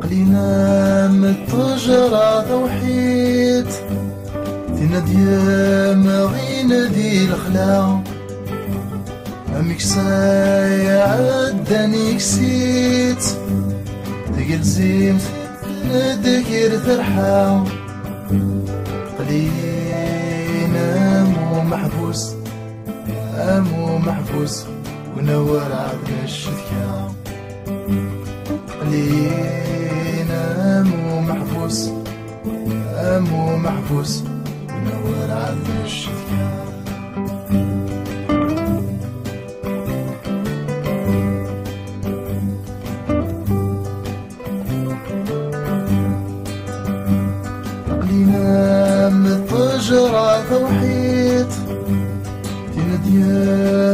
قلينا من الطجرة توحيد تنادي ما غينادي الخلا أميك سايا عداني كسيت تقل زيمت ندكر فرحة قلينا مو محبوس أمو محبوس ونور عدنا الشتكا قلينا مو محبوس أمو محبوس ونور عدنا الشتكا من الطجرة توحيد تنادي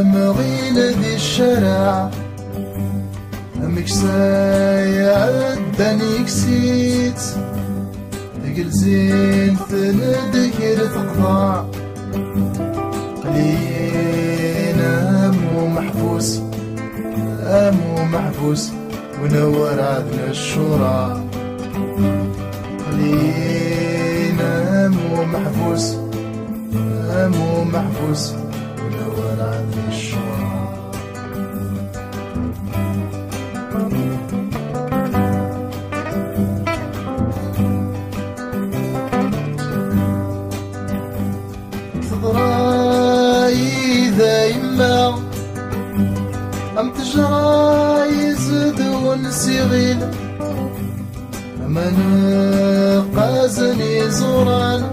ما غينادي الشارع أمك سايا عداني كسيت تقل زين تندكر تقطع قلينا مو محبوس أمو محبوس ونور عدنا الشورى قلينا مو محبوس أمو محبوس ونور عدنا الشورى تضراي ذايما أم تجراي زدون سيغيل أما نقازني زوران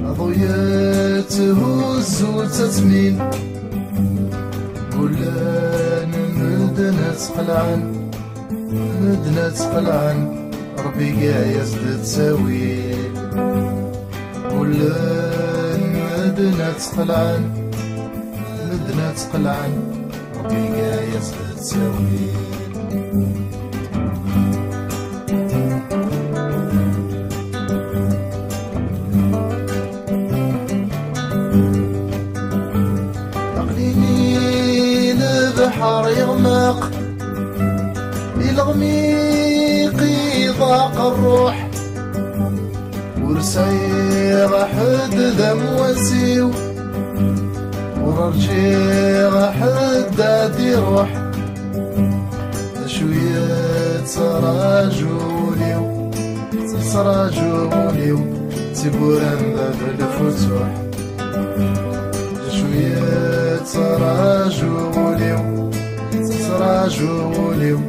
أضويا تهز وتتمين قولان مدنا تقلعن مدنا تقلعن ربي قايا زدت تساويل قولان مدنا تقلعن مدنا تقلعن ربي قايا زدت تساويل البحر يغمق الغميق يضاق الروح ورسايغ حد ذم وسيو ورجيغ حد دادي روح شوية سراجوليو سراجوليو تبوران باب الفتوح شوية سراجوليو سراجوليو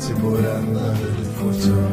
تبوران باب الفتوح